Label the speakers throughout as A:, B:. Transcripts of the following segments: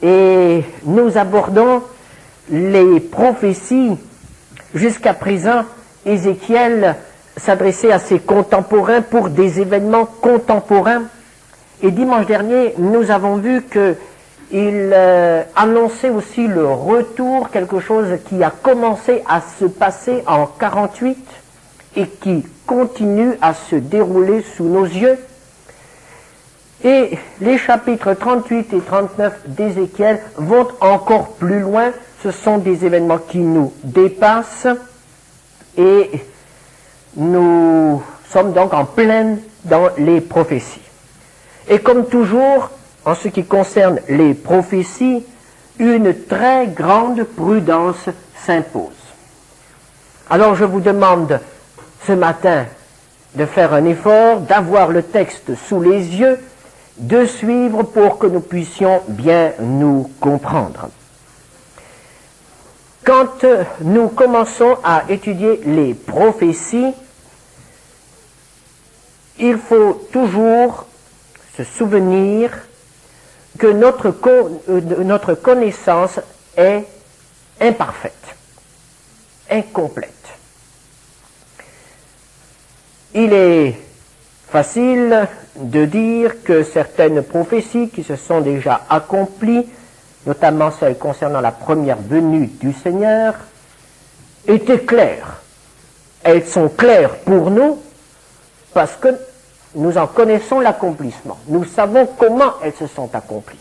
A: et nous abordons les prophéties. Jusqu'à présent, Ézéchiel s'adressait à ses contemporains pour des événements contemporains. Et dimanche dernier, nous avons vu qu'il annonçait aussi le retour, quelque chose qui a commencé à se passer en 48 et qui continue à se dérouler sous nos yeux. Et les chapitres 38 et 39 d'Ézéchiel vont encore plus loin. Ce sont des événements qui nous dépassent et nous sommes donc en pleine dans les prophéties. Et comme toujours, en ce qui concerne les prophéties, une très grande prudence s'impose. Alors je vous demande ce matin de faire un effort, d'avoir le texte sous les yeux, de suivre pour que nous puissions bien nous comprendre. Quand nous commençons à étudier les prophéties, il faut toujours se souvenir que notre connaissance est imparfaite, incomplète. Il est facile de dire que certaines prophéties qui se sont déjà accomplies, notamment celles concernant la première venue du Seigneur, étaient claires. Elles sont claires pour nous parce que nous en connaissons l'accomplissement. Nous savons comment elles se sont accomplies.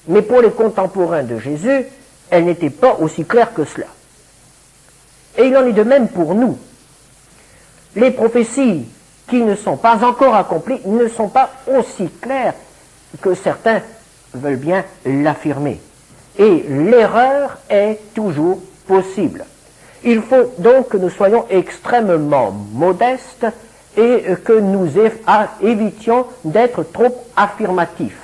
A: Mais pour les contemporains de Jésus, elles n'étaient pas aussi claires que cela. Et il en est de même pour nous. Les prophéties qui ne sont pas encore accomplies ne sont pas aussi claires que certains veulent bien l'affirmer. Et l'erreur est toujours possible. Il faut donc que nous soyons extrêmement modestes et que nous évitions d'être trop affirmatifs.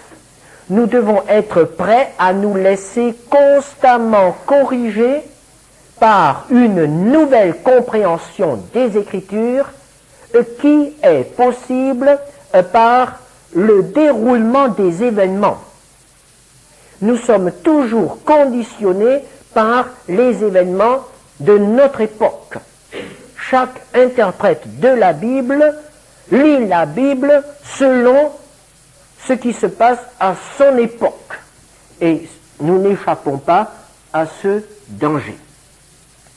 A: Nous devons être prêts à nous laisser constamment corriger par une nouvelle compréhension des Écritures qui est possible par le déroulement des événements. Nous sommes toujours conditionnés par les événements de notre époque. Chaque interprète de la Bible lit la Bible selon ce qui se passe à son époque. Et nous n'échappons pas à ce danger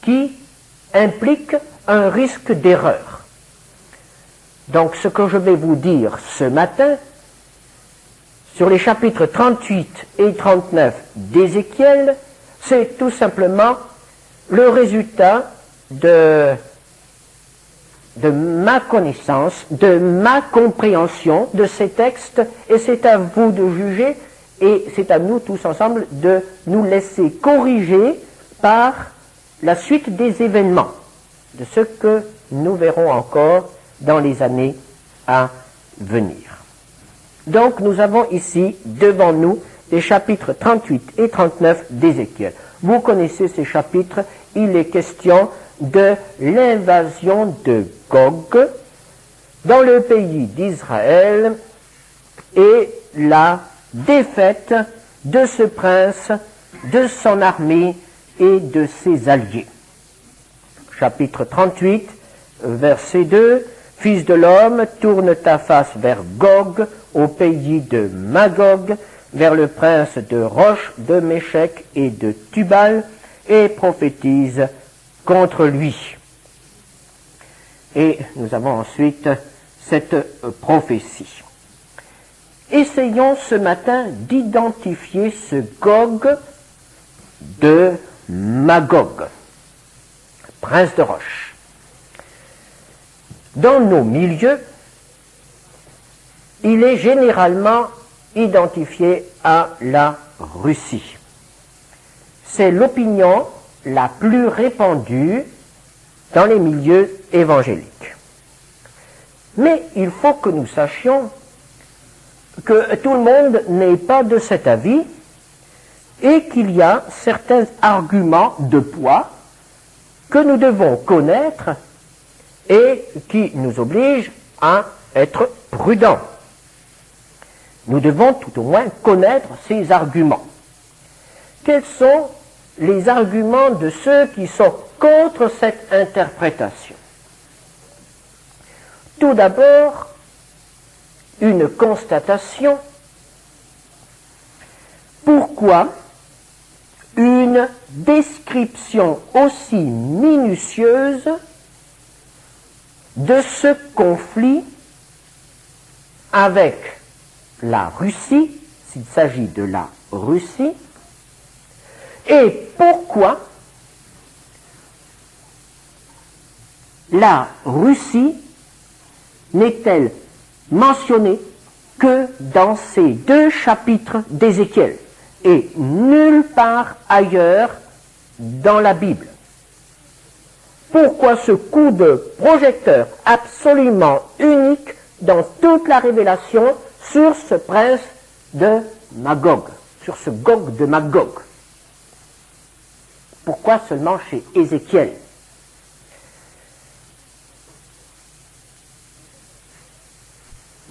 A: qui implique un risque d'erreur. Donc ce que je vais vous dire ce matin sur les chapitres 38 et 39 d'Ézéchiel, c'est tout simplement le résultat de ma connaissance, de ma compréhension de ces textes, et c'est à vous de juger, et c'est à nous tous ensemble de nous laisser corriger par la suite des événements, de ce que nous verrons encore dans les années à venir. Donc nous avons ici devant nous les chapitres 38 et 39 d'Ézéchiel. Vous connaissez ces chapitres, il est question de l'invasion de Gog dans le pays d'Israël et la défaite de ce prince, de son armée et de ses alliés. Chapitre 38, verset 2. Fils de l'homme, tourne ta face vers Gog, au pays de Magog, vers le prince de Roche, de Méchec et de Tubal, et prophétise contre lui. Et nous avons ensuite cette prophétie. Essayons ce matin d'identifier ce Gog de Magog, prince de Roche. Dans nos milieux, il est généralement identifié à la Russie. C'est l'opinion la plus répandue dans les milieux évangéliques. Mais il faut que nous sachions que tout le monde n'est pas de cet avis et qu'il y a certains arguments de poids que nous devons connaître et qui nous obligent à être prudents. Nous devons tout au moins connaître ces arguments. Quels sont les arguments de ceux qui sont contre cette interprétation? Tout d'abord, une constatation. Pourquoi une description aussi minutieuse de ce conflit avec la Russie, s'il s'agit de la Russie, et pourquoi la Russie n'est-elle mentionnée que dans ces 2 chapitres d'Ézéchiel et nulle part ailleurs dans la Bible? Pourquoi ce coup de projecteur absolument unique dans toute la révélation sur ce prince de Magog, sur ce Gog de Magog? Pourquoi seulement chez Ézéchiel?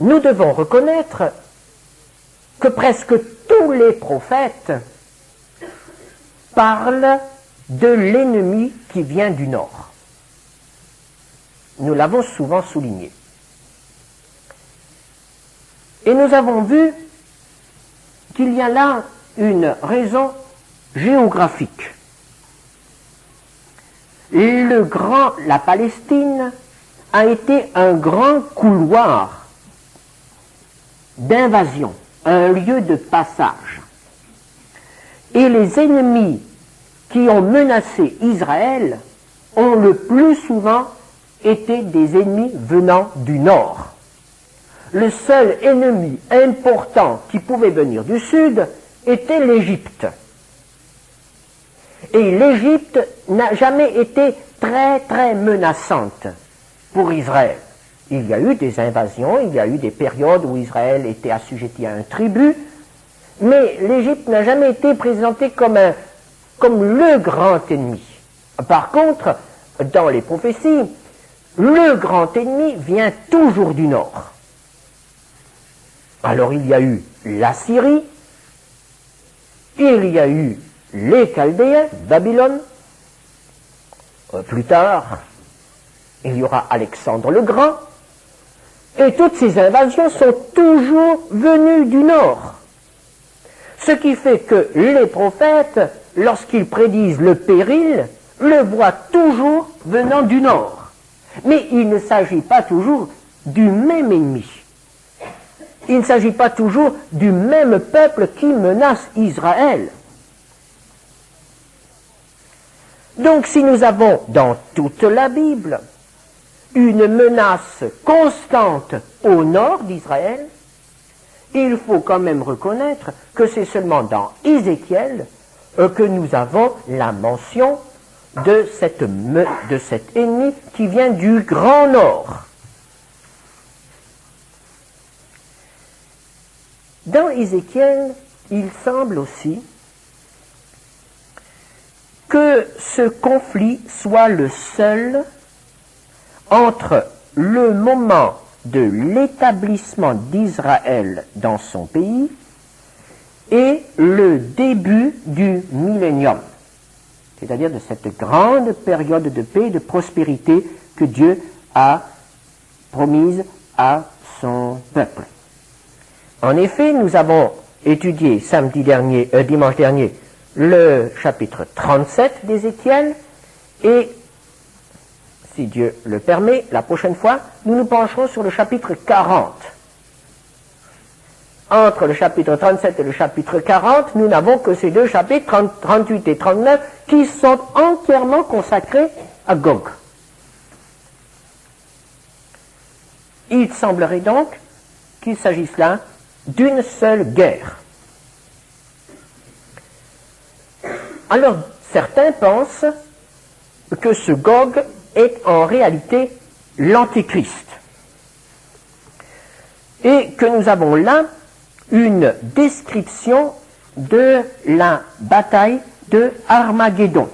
A: Nous devons reconnaître que presque tous les prophètes parlent de l'ennemi qui vient du nord. Nous l'avons souvent souligné. Et nous avons vu qu'il y a là une raison géographique. La Palestine a été un grand couloir d'invasion, un lieu de passage. Et les ennemis qui ont menacé Israël ont le plus souvent été des ennemis venant du nord. Le seul ennemi important qui pouvait venir du sud était l'Égypte. Et l'Égypte n'a jamais été très très menaçante pour Israël. Il y a eu des invasions, il y a eu des périodes où Israël était assujetti à un tribut, mais l'Égypte n'a jamais été présentée comme le grand ennemi. Par contre, dans les prophéties, le grand ennemi vient toujours du nord. Alors il y a eu la Syrie, il y a eu les Chaldéens, Babylone, plus tard, il y aura Alexandre le Grand, et toutes ces invasions sont toujours venues du nord. Ce qui fait que les prophètes, lorsqu'ils prédisent le péril, le voient toujours venant du nord. Mais il ne s'agit pas toujours du même ennemi. Il ne s'agit pas toujours du même peuple qui menace Israël. Donc si nous avons dans toute la Bible une menace constante au nord d'Israël, il faut quand même reconnaître que c'est seulement dans Ézéchiel que nous avons la mention de cet ennemi qui vient du grand nord. Dans Ézéchiel, il semble aussi que ce conflit soit le seul entre le moment de l'établissement d'Israël dans son pays et le début du millénium, c'est-à-dire de cette grande période de paix et de prospérité que Dieu a promise à son peuple. En effet, nous avons étudié dimanche dernier, le chapitre 37 d'Ézéchiel, et si Dieu le permet, la prochaine fois, nous nous pencherons sur le chapitre 40. Entre le chapitre 37 et le chapitre 40, nous n'avons que ces 2 chapitres, 38 et 39, qui sont entièrement consacrés à Gog. Il semblerait donc qu'il s'agisse là d'une seule guerre. Alors, certains pensent que ce Gog est en réalité l'Antéchrist. Et que nous avons là une description de la bataille de Armageddon.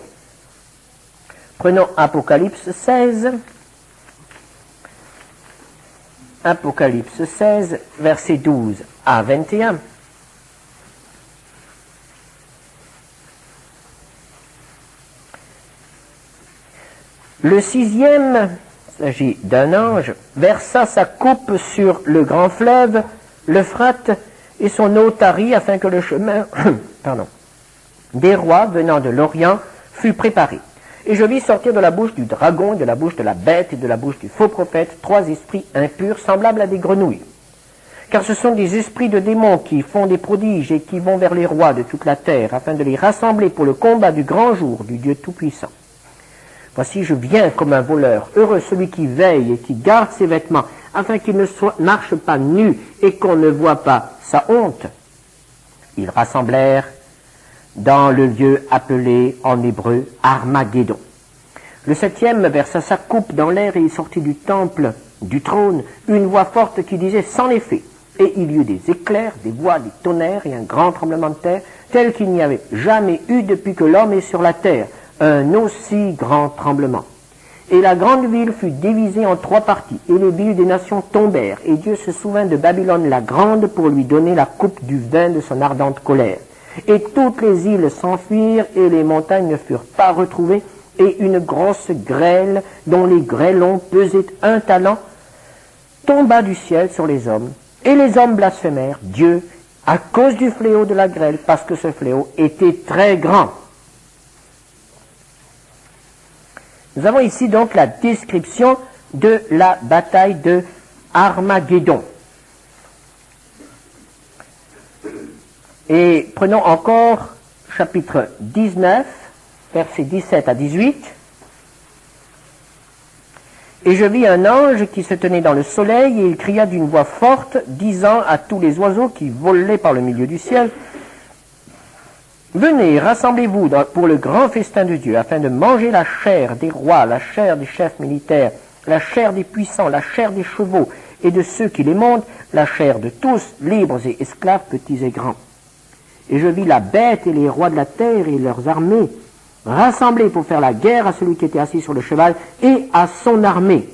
A: Prenons Apocalypse 16. Apocalypse 16, versets 12 à 21. Le 6e, il s'agit d'un ange, versa sa coupe sur le grand fleuve, l'Euphrate, et son eau tarit afin que le chemin des rois venant de l'Orient fut préparé. Et je vis sortir de la bouche du dragon, de la bouche de la bête et de la bouche du faux prophète 3 esprits impurs semblables à des grenouilles. Car ce sont des esprits de démons qui font des prodiges et qui vont vers les rois de toute la terre afin de les rassembler pour le combat du grand jour du Dieu Tout-Puissant. Voici, je viens comme un voleur. Heureux celui qui veille et qui garde ses vêtements afin qu'il ne marche pas nu et qu'on ne voit pas sa honte. Ils rassemblèrent dans le lieu appelé en hébreu Armageddon. Le 7e versa sa coupe dans l'air et il sortit du temple, du trône, une voix forte qui disait sans effet. Et il y eut des éclairs, des voix, des tonnerres et un grand tremblement de terre, tel qu'il n'y avait jamais eu depuis que l'homme est sur la terre, un aussi grand tremblement. Et la grande ville fut divisée en 3 parties, et les villes des nations tombèrent, et Dieu se souvint de Babylone la grande pour lui donner la coupe du vin de son ardente colère. Et toutes les îles s'enfuirent, et les montagnes ne furent pas retrouvées, et une grosse grêle, dont les grêlons pesaient 1 talent, tomba du ciel sur les hommes. Et les hommes blasphémèrent Dieu à cause du fléau de la grêle, parce que ce fléau était très grand. Nous avons ici donc la description de la bataille de Armageddon. Et prenons encore chapitre 19, versets 17 à 18. Et je vis un ange qui se tenait dans le soleil, et il cria d'une voix forte, disant à tous les oiseaux qui volaient par le milieu du ciel, « Venez, rassemblez-vous pour le grand festin de Dieu, afin de manger la chair des rois, la chair des chefs militaires, la chair des puissants, la chair des chevaux et de ceux qui les montent, la chair de tous, libres et esclaves, petits et grands. Et je vis la bête et les rois de la terre et leurs armées, rassemblés pour faire la guerre à celui qui était assis sur le cheval et à son armée. »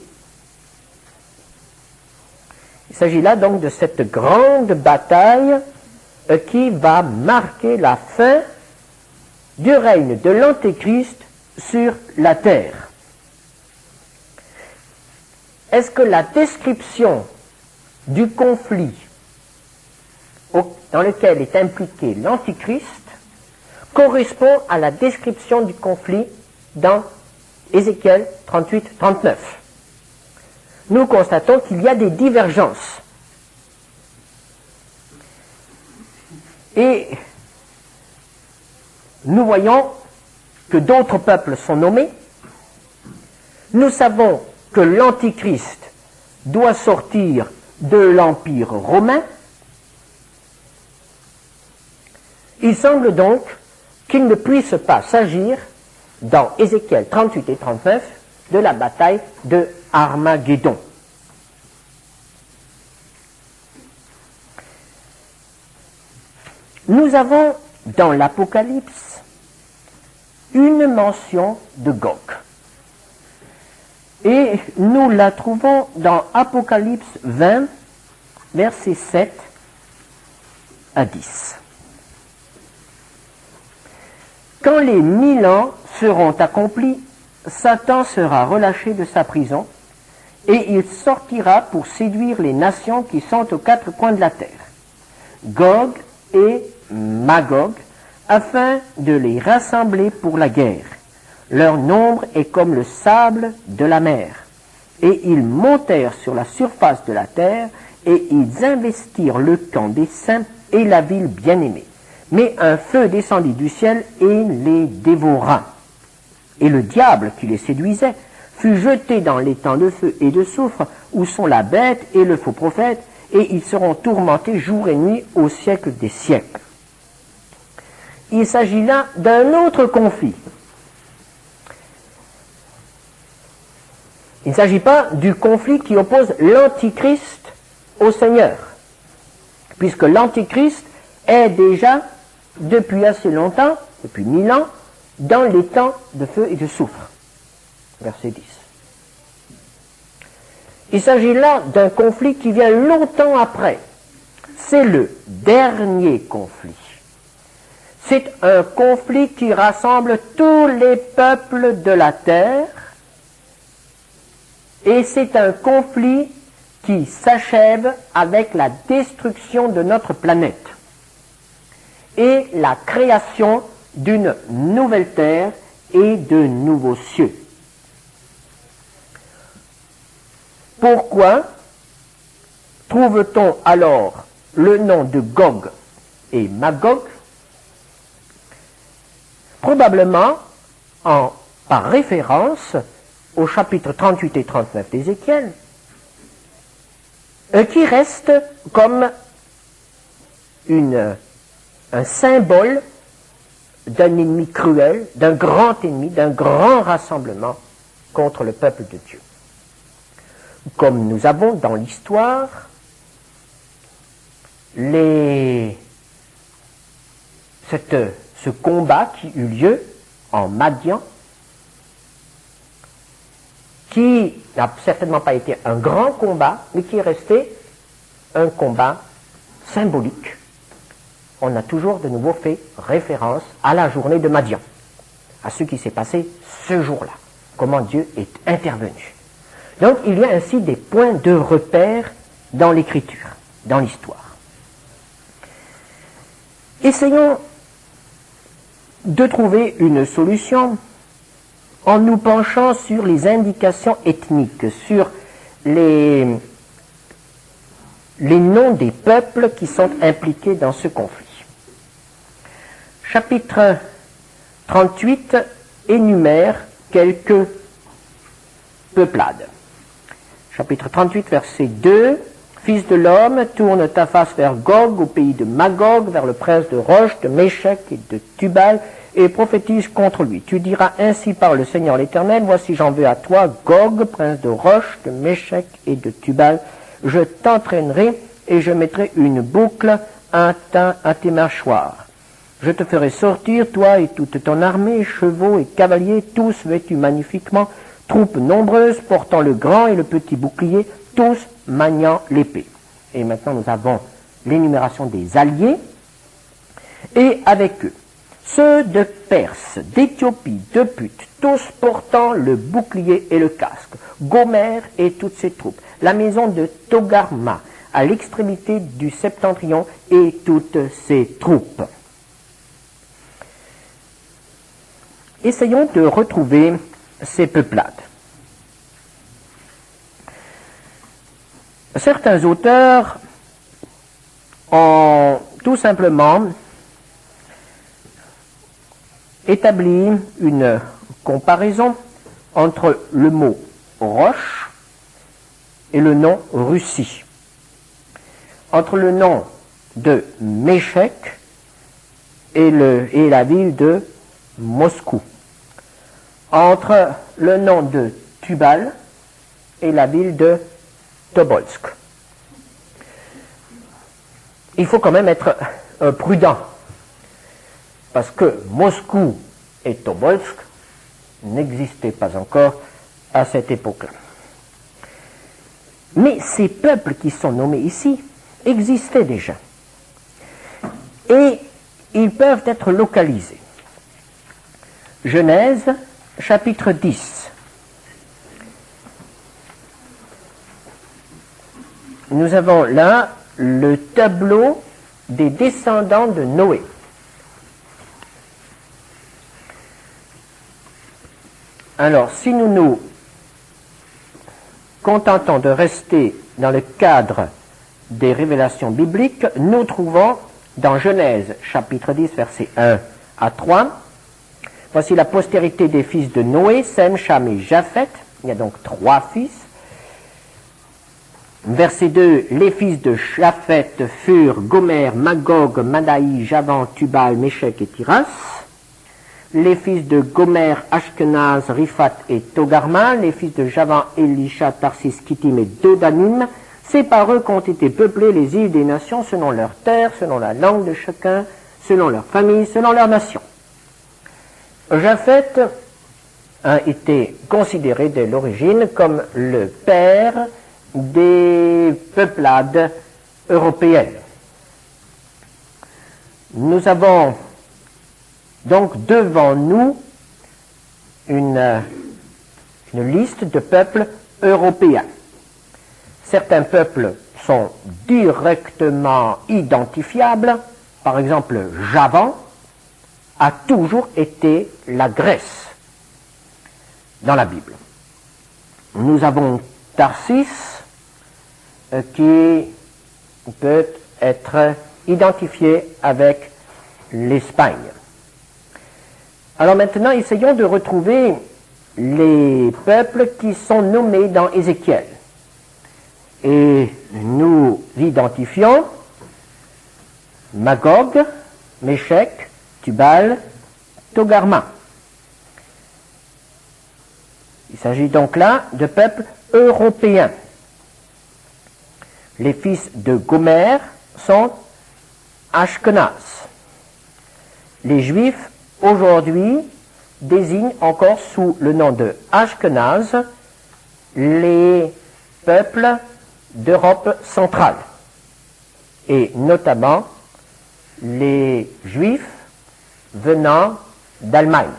A: Il s'agit là donc de cette grande bataille qui va marquer la fin du règne de l'Antéchrist sur la terre. Est-ce que la description du conflit dans lequel est impliqué l'Antichrist correspond à la description du conflit dans Ézéchiel 38-39. Nous constatons qu'il y a des divergences. Et nous voyons que d'autres peuples sont nommés. Nous savons que l'Antichrist doit sortir de l'Empire romain. Il semble donc qu'il ne puisse pas s'agir, dans Ézéchiel 38 et 39, de la bataille de Armageddon. Nous avons dans l'Apocalypse une mention de Gog. Et nous la trouvons dans Apocalypse 20, versets 7 à 10. Quand les 1000 ans seront accomplis, Satan sera relâché de sa prison, et il sortira pour séduire les nations qui sont aux 4 coins de la terre, Gog et Magog, afin de les rassembler pour la guerre. Leur nombre est comme le sable de la mer. Et ils montèrent sur la surface de la terre, et ils investirent le camp des saints et la ville bien-aimée. Mais un feu descendit du ciel et les dévora. Et le diable qui les séduisait fut jeté dans l'étang de feu et de soufre, où sont la bête et le faux prophète, et ils seront tourmentés jour et nuit au siècle des siècles. Il s'agit là d'un autre conflit. Il ne s'agit pas du conflit qui oppose l'Antichrist au Seigneur, puisque l'Antichrist est déjà, depuis assez longtemps, depuis 1000 ans, dans les temps de feu et de soufre. Verset 10. Il s'agit là d'un conflit qui vient longtemps après, c'est le dernier conflit. C'est un conflit qui rassemble tous les peuples de la terre et c'est un conflit qui s'achève avec la destruction de notre planète et la création d'une nouvelle terre et de nouveaux cieux. Pourquoi trouve-t-on alors le nom de Gog et Magog? Probablement par référence au chapitre 38 et 39 d'Ézéchiel, qui reste comme un symbole d'un ennemi cruel, d'un grand ennemi, d'un grand rassemblement contre le peuple de Dieu. Comme nous avons dans l'histoire ce combat qui eut lieu en Madian, qui n'a certainement pas été un grand combat, mais qui est resté un combat symbolique. On a toujours de nouveau fait référence à la journée de Madian, à ce qui s'est passé ce jour-là, comment Dieu est intervenu. Donc il y a ainsi des points de repère dans l'écriture, dans l'histoire. Essayons de trouver une solution en nous penchant sur les indications ethniques, sur les noms des peuples qui sont impliqués dans ce conflit. Chapitre 38 énumère quelques peuplades. Chapitre 38, verset 2. Fils de l'homme, tourne ta face vers Gog, au pays de Magog, vers le prince de Roche, de Méchec et de Tubal, et prophétise contre lui. Tu diras ainsi par le Seigneur l'Éternel, voici j'en veux à toi, Gog, prince de Roche, de Méchec et de Tubal. Je t'entraînerai et je mettrai une boucle à tes mâchoires. Je te ferai sortir, toi et toute ton armée, chevaux et cavaliers, tous vêtus magnifiquement, troupes nombreuses portant le grand et le petit bouclier, tous maniant l'épée. Et maintenant nous avons l'énumération des alliés, et avec eux, ceux de Perse, d'Éthiopie, de Put, tous portant le bouclier et le casque, Gomer et toutes ses troupes, la maison de Togarma, à l'extrémité du septentrion et toutes ses troupes. Essayons de retrouver ces peuplades. Certains auteurs ont tout simplement établi une comparaison entre le mot roche et le nom Russie, entre le nom de Méchec et la ville de Moscou, entre le nom de Tubal et la ville de Tobolsk. Il faut quand même être prudent, parce que Moscou et Tobolsk n'existaient pas encore à cette époque-là. Mais ces peuples qui sont nommés ici existaient déjà. Et ils peuvent être localisés. Genèse, chapitre 10. Nous avons là le tableau des descendants de Noé. Alors, si nous nous contentons de rester dans le cadre des révélations bibliques, nous trouvons dans Genèse, chapitre 10, versets 1 à 3, voici la postérité des fils de Noé, Sem, Cham et Japhet. Il y a donc 3 fils. Verset 2, les fils de Japhet furent Gomer, Magog, Madaï, Javan, Tubal, Méchec et Tiras. Les fils de Gomer, Ashkenaz, Riphat et Togarma. Les fils de Javan, Elisha, Tarsis, Kittim et Dodanim. C'est par eux qu'ont été peuplées les îles des nations selon leur terre, selon la langue de chacun, selon leur famille, selon leur nation. Japhet a été considéré dès l'origine comme le père des peuplades européennes. Nous avons donc devant nous une liste de peuples européens. Certains peuples sont directement identifiables. Par exemple, Javan a toujours été la Grèce dans la Bible. Nous avons Tarsis qui peut être identifié avec l'Espagne. Alors maintenant, essayons de retrouver les peuples qui sont nommés dans Ézéchiel. Et nous identifions Magog, Méshek, Tubal, Togarma. Il s'agit donc là de peuples européens. Les fils de Gomer sont Ashkenaz. Les Juifs aujourd'hui désignent encore sous le nom de Ashkenaz les peuples d'Europe centrale et notamment les Juifs venant d'Allemagne.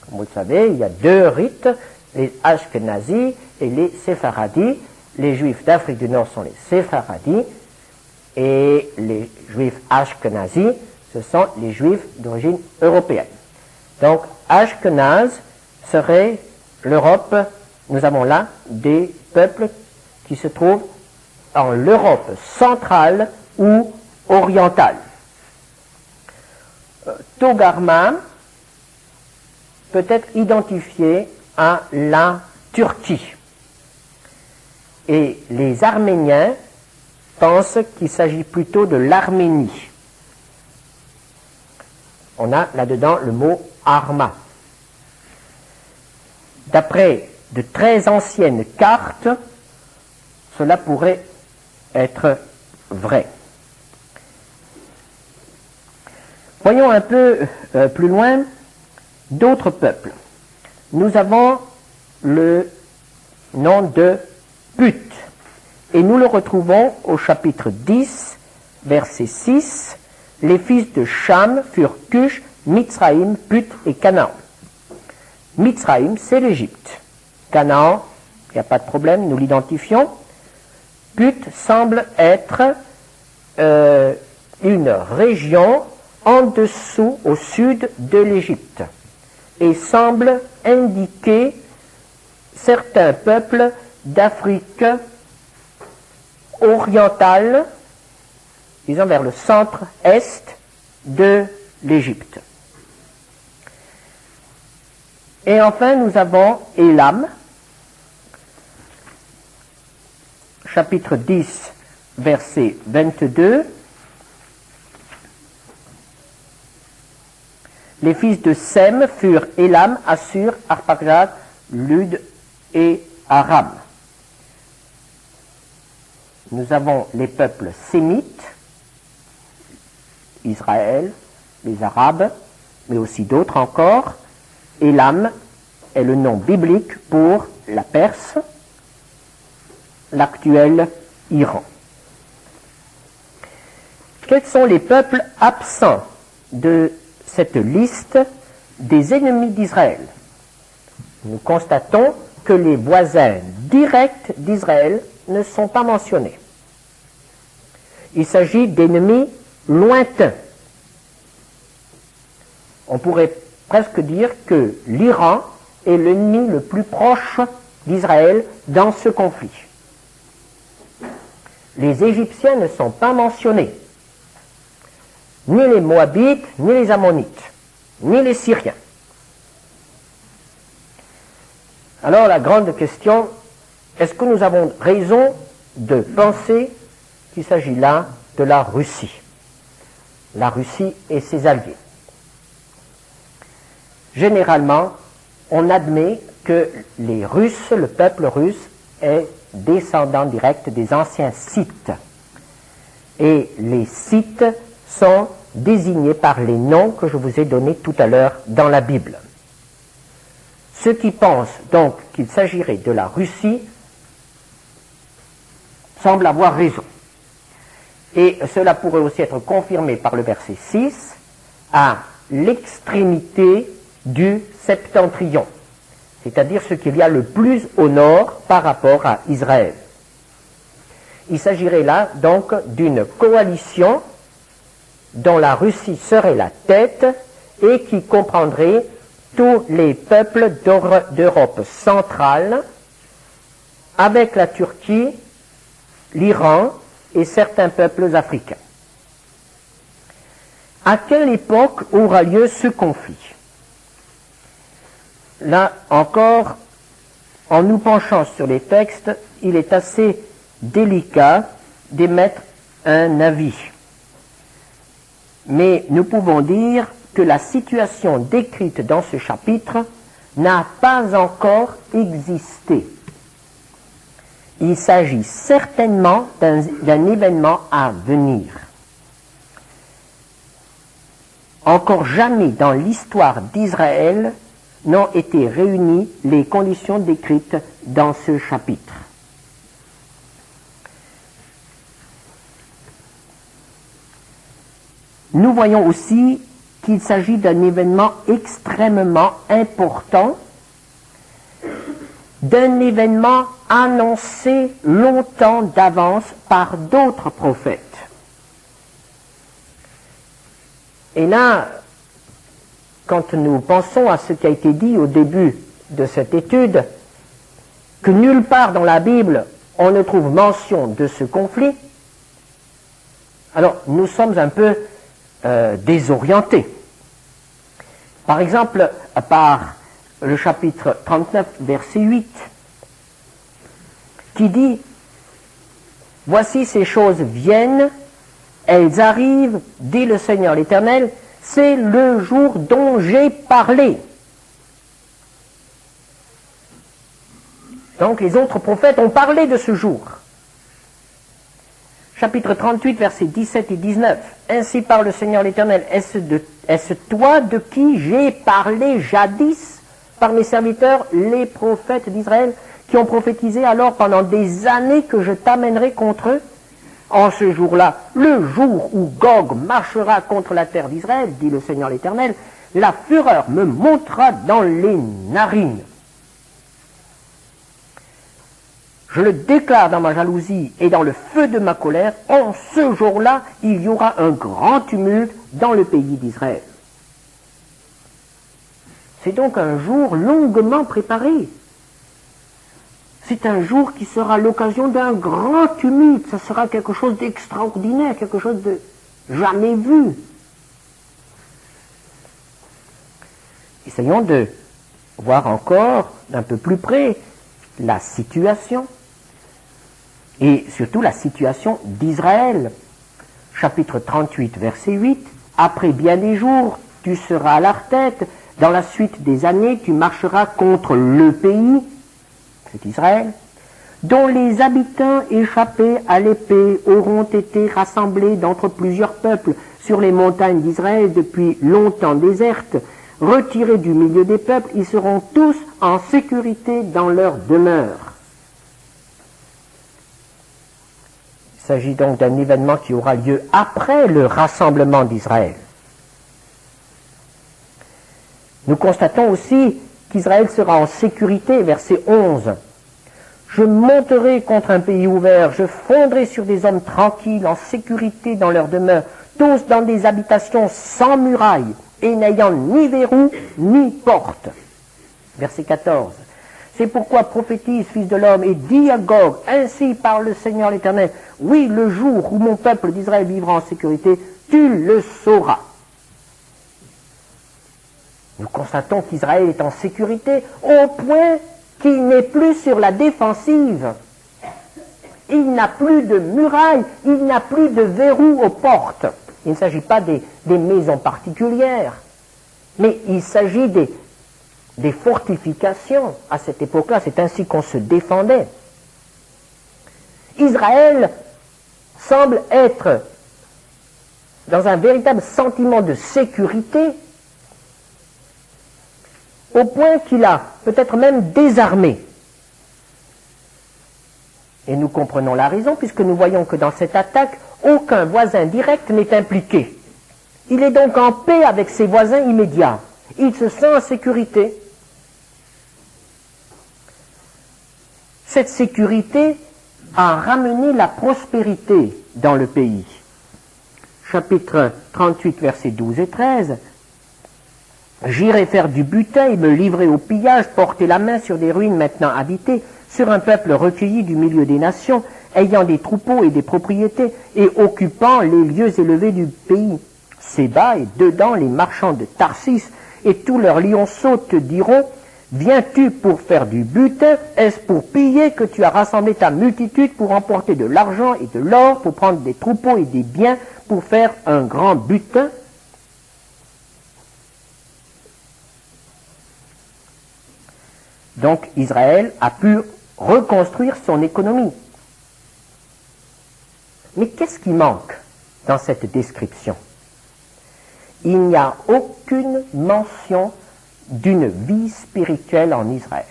A: Comme vous le savez, il y a deux rites, les Ashkenazis et les Séfaradis. Les Juifs d'Afrique du Nord sont les Séfaradis et les Juifs Ashkenazis, ce sont les Juifs d'origine européenne. Donc, Ashkenaz serait l'Europe. Nous avons là des peuples qui se trouvent en l'Europe centrale ou orientale. Togarma peut être identifié à la Turquie. Et les Arméniens pensent qu'il s'agit plutôt de l'Arménie. On a là-dedans le mot Arma. D'après de très anciennes cartes, cela pourrait être vrai. Voyons un peu plus loin d'autres peuples. Nous avons le nom de Put, et nous le retrouvons au chapitre 10, verset 6. Les fils de Cham furent Cush, Mitzraïm, Put et Canaan. Mitzraïm, c'est l'Égypte. Canaan, il n'y a pas de problème, nous l'identifions. Put semble être une région en dessous, au sud de l'Égypte, et semble indiquer certains peuples d'Afrique orientale, disons vers le centre-est de l'Égypte. Et enfin, nous avons Élam, chapitre 10, verset 22. Les fils de Sem furent Élam, Assur, Arpachshad, Lud et Aram. Nous avons les peuples sémites, Israël, les Arabes, mais aussi d'autres encore. Élam est le nom biblique pour la Perse, l'actuel Iran. Quels sont les peuples absents de cette liste des ennemis d'Israël? Nous constatons que les voisins directs d'Israël ne sont pas mentionnés. Il s'agit d'ennemis lointains. On pourrait presque dire que l'Iran est l'ennemi le plus proche d'Israël dans ce conflit. Les Égyptiens ne sont pas mentionnés, ni les Moabites, ni les Ammonites, ni les Syriens. Alors la grande question, est-ce que nous avons raison de penser qu'il s'agit là de la Russie? La Russie et ses alliés. Généralement, on admet que les Russes, le peuple russe, est descendant direct des anciens Scythes. Et les Scythes sont désignés par les noms que je vous ai donnés tout à l'heure dans la Bible. Ceux qui pensent donc qu'il s'agirait de la Russie semblent avoir raison. et cela pourrait aussi être confirmé par le verset 6, à l'extrémité du septentrion, c'est-à-dire ce qu'il y a le plus au nord par rapport à Israël. Il s'agirait là donc d'une coalition dont la Russie serait la tête et qui comprendrait tous les peuples d'Europe centrale, avec la Turquie, l'Iran et certains peuples africains. À quelle époque aura lieu ce conflit? Là encore, en nous penchant sur les textes, il est assez délicat d'émettre un avis. Mais nous pouvons dire que la situation décrite dans ce chapitre n'a pas encore existé. Il s'agit certainement d'un événement à venir. Encore jamais dans l'histoire d'Israël n'ont été réunies les conditions décrites dans ce chapitre. Nous voyons aussi qu'il s'agit d'un événement extrêmement important, d'un événement annoncé longtemps d'avance par d'autres prophètes. Et là, quand nous pensons à ce qui a été dit au début de cette étude, que nulle part dans la Bible on ne trouve mention de ce conflit, alors nous sommes un peu désorientés. Par exemple, par le chapitre 39, verset 8, qui dit « Voici ces choses viennent, elles arrivent, dit le Seigneur l'Éternel, c'est le jour dont j'ai parlé. » Donc les autres prophètes ont parlé de ce jour. Chapitre 38, versets 17 et 19. « Ainsi parle le Seigneur l'Éternel, est-ce toi de qui j'ai parlé jadis par mes serviteurs, les prophètes d'Israël, qui ont prophétisé alors pendant des années que je t'amènerai contre eux? En ce jour-là, le jour où Gog marchera contre la terre d'Israël, dit le Seigneur l'Éternel, la fureur me montera dans les narines. Je le déclare dans ma jalousie et dans le feu de ma colère, en ce jour-là, il y aura un grand tumulte dans le pays d'Israël. » C'est donc un jour longuement préparé. C'est un jour qui sera l'occasion d'un grand tumulte. Ça sera quelque chose d'extraordinaire, quelque chose de jamais vu. Essayons de voir encore d'un peu plus près la situation, et surtout la situation d'Israël. Chapitre 38, verset 8, « Après bien des jours, tu seras à leur tête, dans la suite des années, tu marcheras contre le pays, c'est Israël, dont les habitants échappés à l'épée auront été rassemblés d'entre plusieurs peuples sur les montagnes d'Israël depuis longtemps désertes. Retirés du milieu des peuples, ils seront tous en sécurité dans leur demeure. » Il s'agit donc d'un événement qui aura lieu après le rassemblement d'Israël. Nous constatons aussi qu'Israël sera en sécurité, verset 11. « Je monterai contre un pays ouvert, je fondrai sur des hommes tranquilles, en sécurité dans leur demeure, tous dans des habitations sans murailles, et n'ayant ni verrou ni porte. » Verset 14. « C'est pourquoi prophétise, fils de l'homme, et dis à Gog, ainsi parle le Seigneur l'Éternel, oui, le jour où mon peuple d'Israël vivra en sécurité, tu le sauras. » Nous constatons qu'Israël est en sécurité au point qu'il n'est plus sur la défensive. Il n'a plus de murailles, il n'a plus de verrou aux portes. Il ne s'agit pas des maisons particulières, mais il s'agit des fortifications. À cette époque-là, c'est ainsi qu'on se défendait. Israël semble être dans un véritable sentiment de sécurité, au point qu'il a peut-être même désarmé. Et nous comprenons la raison, puisque nous voyons que dans cette attaque, Aucun voisin direct n'est impliqué. Il est donc en paix avec ses voisins immédiats. Il se sent en sécurité. Cette sécurité a ramené la prospérité dans le pays. Chapitre 38, versets 12 et 13. J'irai faire du butin et me livrer au pillage, porter la main sur des ruines maintenant habitées, sur un peuple recueilli du milieu des nations, ayant des troupeaux et des propriétés, et occupant les lieux élevés du pays. Séba et dedans les marchands de Tarsis, et tous leurs lionceaux te diront, viens-tu pour faire du butin? Est-ce pour piller que tu as rassemblé ta multitude pour emporter de l'argent et de l'or, pour prendre des troupeaux et des biens, pour faire un grand butin? Donc Israël a pu reconstruire son économie. Mais qu'est-ce qui manque dans cette description? Il n'y a aucune mention d'une vie spirituelle en Israël.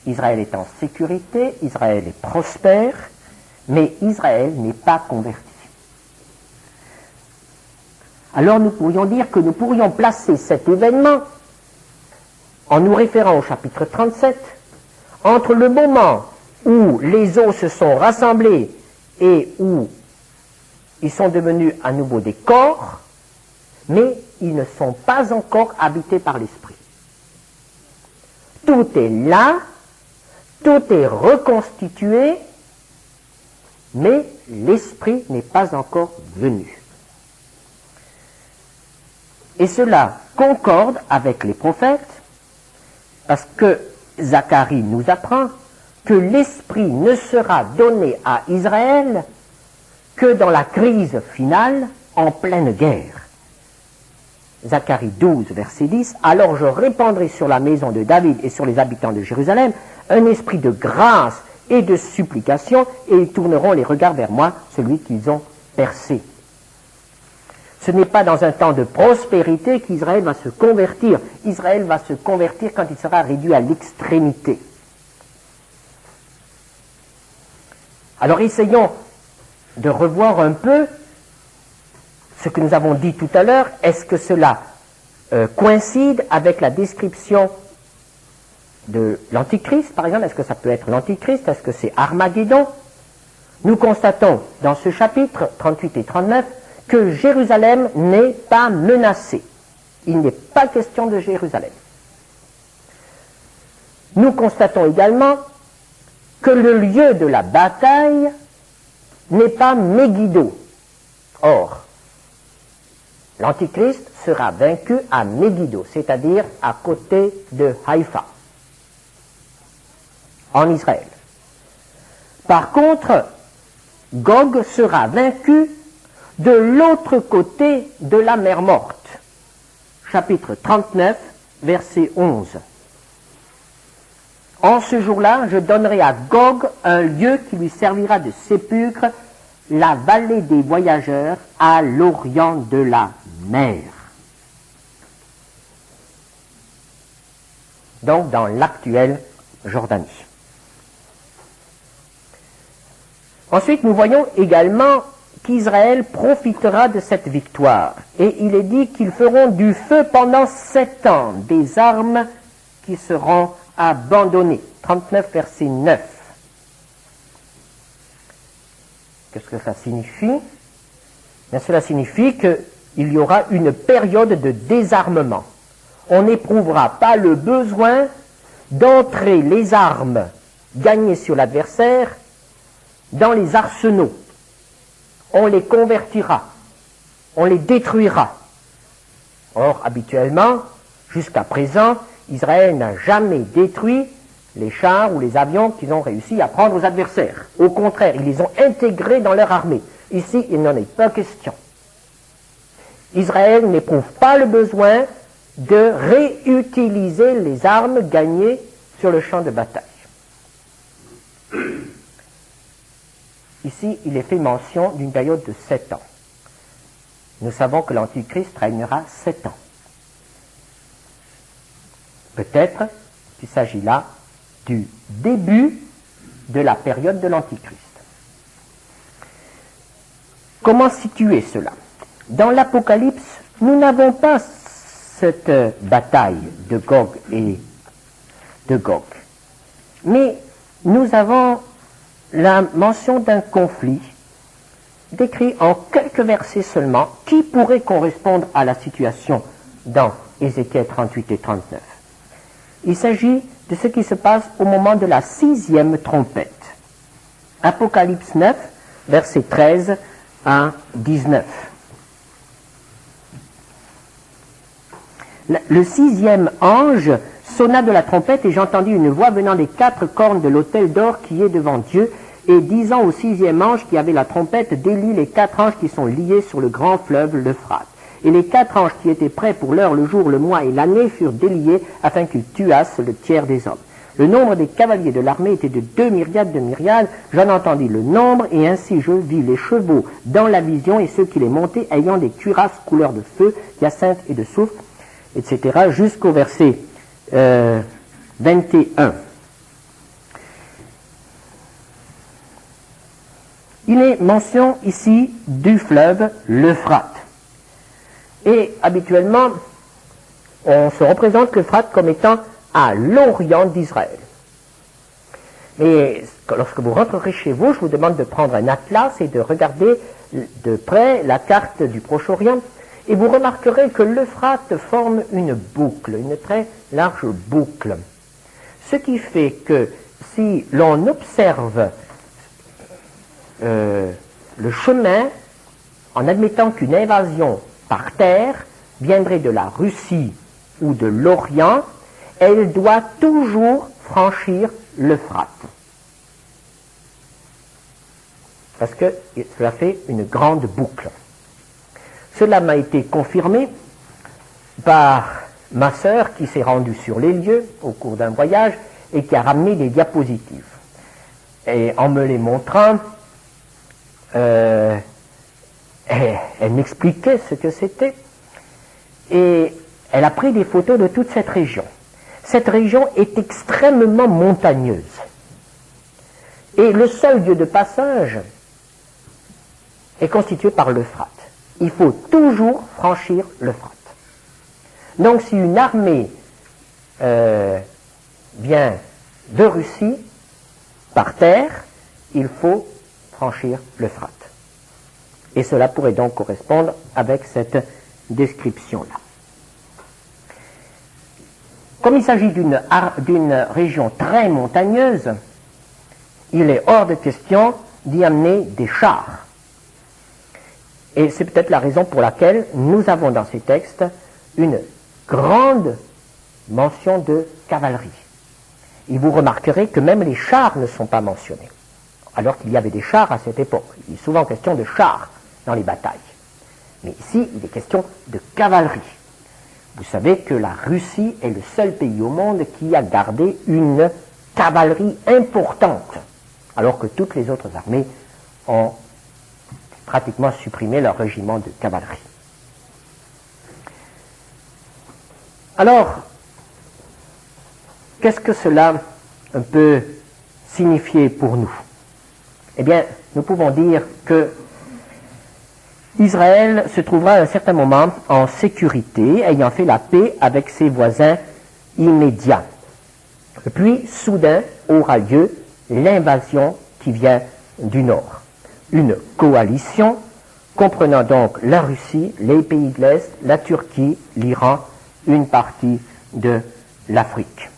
A: Israël est en sécurité, Israël est prospère, mais Israël n'est pas converti. Alors nous pourrions dire que nous pourrions placer cet événement, en nous référant au chapitre 37, entre le moment où les eaux se sont rassemblées et où ils sont devenus à nouveau des corps, mais ils ne sont pas encore habités par l'Esprit. Tout est là, tout est reconstitué, mais l'Esprit n'est pas encore venu. Et cela concorde avec les prophètes, parce que Zacharie nous apprend que l'Esprit ne sera donné à Israël que dans la crise finale, en pleine guerre. Zacharie 12, verset 10, « Alors je répandrai sur la maison de David et sur les habitants de Jérusalem un esprit de grâce et de supplication, et ils tourneront les regards vers moi, celui qu'ils ont percé. » Ce n'est pas dans un temps de prospérité qu'Israël va se convertir. Israël va se convertir quand il sera réduit à l'extrémité. Alors essayons de revoir un peu ce que nous avons dit tout à l'heure. Est-ce que cela coïncide avec la description de l'Antichrist, par exemple? Est-ce que ça peut être l'Antichrist? Est-ce que c'est Armageddon? Nous constatons dans ce chapitre 38 et 39 que Jérusalem n'est pas menacée. Il n'est pas question de Jérusalem. Nous constatons également que le lieu de la bataille n'est pas Megiddo. Or, l'Antichrist sera vaincu à Megiddo, c'est-à-dire à côté de Haïfa, en Israël. Par contre, Gog sera vaincu de l'autre côté de la mer Morte. Chapitre 39, verset 11. En ce jour-là, je donnerai à Gog un lieu qui lui servira de sépulcre, la vallée des voyageurs à l'orient de la mer. Donc dans l'actuelle Jordanie. Ensuite, nous voyons également qu'Israël profitera de cette victoire. Et il est dit qu'ils feront du feu pendant 7 ans, des armes qui seront abandonnées. 39, verset 9. Qu'est-ce que ça signifie? Bien, cela signifie qu'il y aura une période de désarmement. On n'éprouvera pas le besoin d'entrer les armes gagnées sur l'adversaire dans les arsenaux. On les convertira, on les détruira. Or, habituellement, jusqu'à présent, Israël n'a jamais détruit les chars ou les avions qu'ils ont réussi à prendre aux adversaires. Au contraire, ils les ont intégrés dans leur armée. Ici, il n'en est pas question. Israël n'éprouve pas le besoin de réutiliser les armes gagnées sur le champ de bataille. Ici, il est fait mention d'une période de 7 ans. Nous savons que l'Antichrist régnera 7 ans. Peut-être qu'il s'agit là du début de la période de l'Antichrist. Comment situer cela? Dans l'Apocalypse, nous n'avons pas cette bataille de Gog et de Gog, mais nous avons la mention d'un conflit décrit en quelques versets seulement qui pourrait correspondre à la situation dans Ézéchiel 38 et 39. Il s'agit de ce qui se passe au moment de la 6e trompette. Apocalypse 9, versets 13 à 19. Le 6e ange sonna de la trompette et j'entendis une voix venant des 4 cornes de l'autel d'or qui est devant Dieu et disant au 6e ange qui avait la trompette, délie les 4 anges qui sont liés sur le grand fleuve l'Euphrate. Et les 4 anges qui étaient prêts pour l'heure, le jour, le mois et l'année furent déliés afin qu'ils tuassent le tiers des hommes. Le nombre des cavaliers de l'armée était de 2 myriades de myriades. J'en entendis le nombre et ainsi je vis les chevaux dans la vision et ceux qui les montaient ayant des cuirasses couleur de feu, d'hyacinthe et de soufre, etc. jusqu'au verset 21. Il est mention ici du fleuve l'Euphrate. Et habituellement, on se représente l'Euphrate comme étant à l'orient d'Israël. Mais lorsque vous rentrerez chez vous, je vous demande de prendre un atlas et de regarder de près la carte du Proche-Orient, et vous remarquerez que l'Euphrate forme une boucle, une très large boucle. Ce qui fait que si l'on observe le chemin, en admettant qu'une invasion par terre viendrait de la Russie ou de l'Orient, elle doit toujours franchir l'Euphrate. Parce que cela fait une grande boucle. Cela m'a été confirmé par ma sœur qui s'est rendue sur les lieux au cours d'un voyage et qui a ramené des diapositives. Et en me les montrant, elle m'expliquait ce que c'était et elle a pris des photos de toute cette région. Cette région est extrêmement montagneuse. Et le seul lieu de passage est constitué par l'Euphrate. Il faut toujours franchir l'Euphrate. Donc si une armée vient de Russie par terre, il faut franchir l'Euphrate. Et cela pourrait donc correspondre avec cette description-là. Comme il s'agit d'une région très montagneuse, il est hors de question d'y amener des chars. Et c'est peut-être la raison pour laquelle nous avons dans ces textes une grande mention de cavalerie. Et vous remarquerez que même les chars ne sont pas mentionnés, alors qu'il y avait des chars à cette époque. Il est souvent question de chars dans les batailles. Mais ici, il est question de cavalerie. Vous savez que la Russie est le seul pays au monde qui a gardé une cavalerie importante, alors que toutes les autres armées ont pratiquement supprimé leur régiment de cavalerie. Alors, qu'est-ce que cela peut signifier pour nous? Eh bien, nous pouvons dire que Israël se trouvera à un certain moment en sécurité, ayant fait la paix avec ses voisins immédiats. Puis, soudain, aura lieu l'invasion qui vient du nord. Une coalition comprenant donc la Russie, les pays de l'Est, la Turquie, l'Iran, une partie de l'Afrique.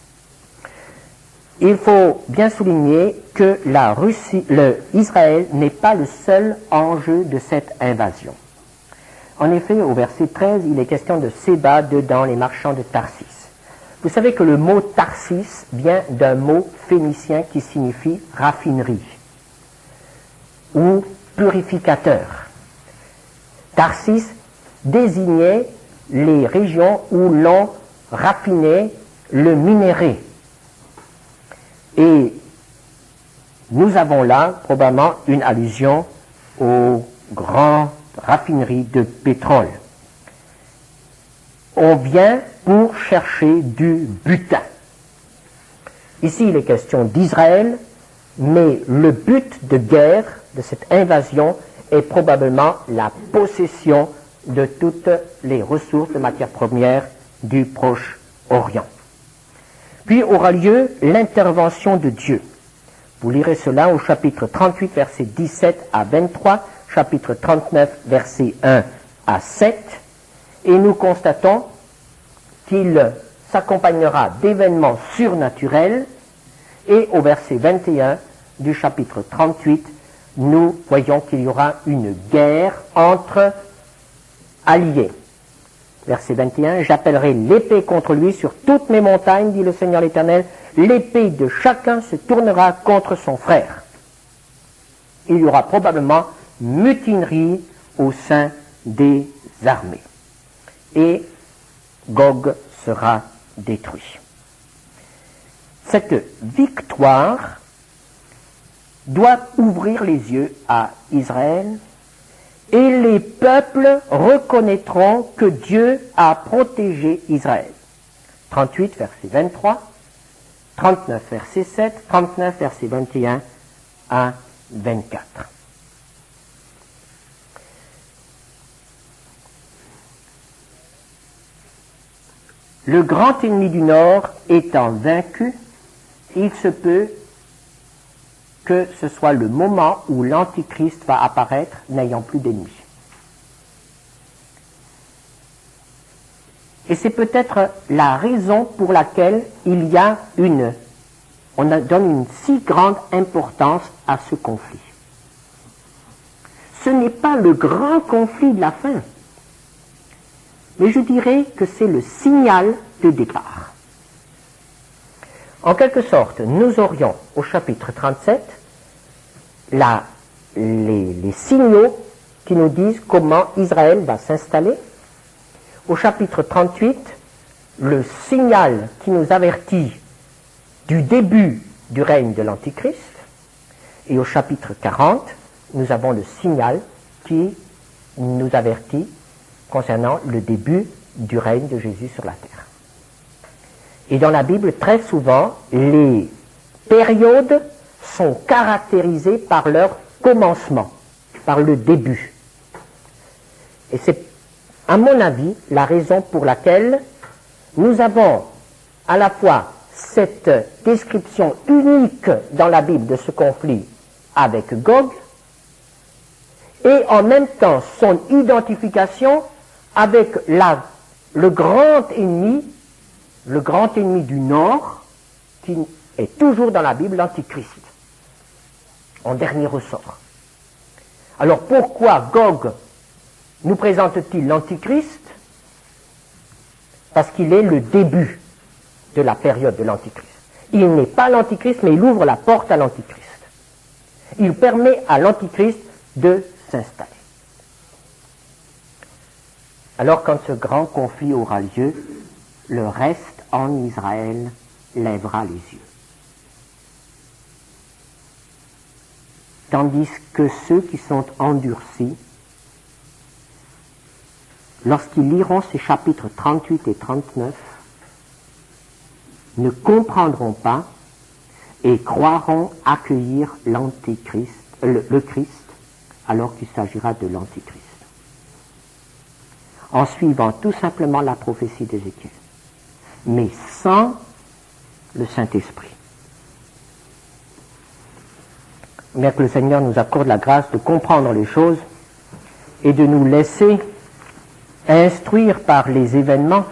A: Il faut bien souligner que Israël n'est pas le seul enjeu de cette invasion. En effet, au verset 13, il est question de Séba, dedans les marchands de Tarsis. Vous savez que le mot Tarsis vient d'un mot phénicien qui signifie raffinerie ou purificateur. Tarsis désignait les régions où l'on raffinait le minerai. Et nous avons là probablement une allusion aux grandes raffineries de pétrole. On vient pour chercher du butin. Ici, il est question d'Israël, mais le but de guerre de cette invasion est probablement la possession de toutes les ressources de matières premières du Proche-Orient. Puis aura lieu l'intervention de Dieu. Vous lirez cela au chapitre 38, versets 17 à 23, chapitre 39, versets 1 à 7, et nous constatons qu'il s'accompagnera d'événements surnaturels, et au verset 21 du chapitre 38, nous voyons qu'il y aura une guerre entre alliés. Verset 21, « J'appellerai l'épée contre lui sur toutes mes montagnes, dit le Seigneur l'Éternel. L'épée de chacun se tournera contre son frère. » Il y aura probablement mutinerie au sein des armées. Et Gog sera détruit. Cette victoire doit ouvrir les yeux à Israël, et les peuples reconnaîtront que Dieu a protégé Israël. 38, verset 23, 39, verset 7, 39, verset 21 à 24. Le grand ennemi du Nord étant vaincu, il se peut que ce soit le moment où l'Antichrist va apparaître n'ayant plus d'ennemis. Et c'est peut-être la raison pour laquelle on donne une si grande importance à ce conflit. Ce n'est pas le grand conflit de la fin, mais je dirais que c'est le signal de départ. En quelque sorte, nous aurions au chapitre 37 les signaux qui nous disent comment Israël va s'installer. Au chapitre 38, le signal qui nous avertit du début du règne de l'Antichrist. Et au chapitre 40, nous avons le signal qui nous avertit concernant le début du règne de Jésus sur la terre. Et dans la Bible, très souvent, les périodes sont caractérisées par leur commencement, par le début. Et c'est, à mon avis, la raison pour laquelle nous avons à la fois cette description unique dans la Bible de ce conflit avec Gog, et en même temps son identification avec le grand ennemi du Nord, qui est toujours dans la Bible, l'Antichrist, en dernier ressort. Alors pourquoi Gog nous présente-t-il l'Antichrist? Parce qu'il est le début de la période de l'Antichrist. Il n'est pas l'Antichrist, mais il ouvre la porte à l'Antichrist. Il permet à l'Antichrist de s'installer. Alors quand ce grand conflit aura lieu, le reste en Israël lèvera les yeux. Tandis que ceux qui sont endurcis, lorsqu'ils liront ces chapitres 38 et 39, ne comprendront pas et croiront accueillir l'Antichrist, le Christ, alors qu'il s'agira de l'Antichrist, en suivant tout simplement la prophétie d'Ézéchiel, mais sans le Saint-Esprit. Bien que le Seigneur nous accorde la grâce de comprendre les choses et de nous laisser instruire par les événements,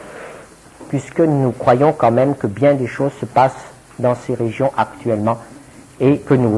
A: puisque nous croyons quand même que bien des choses se passent dans ces régions actuellement et que nous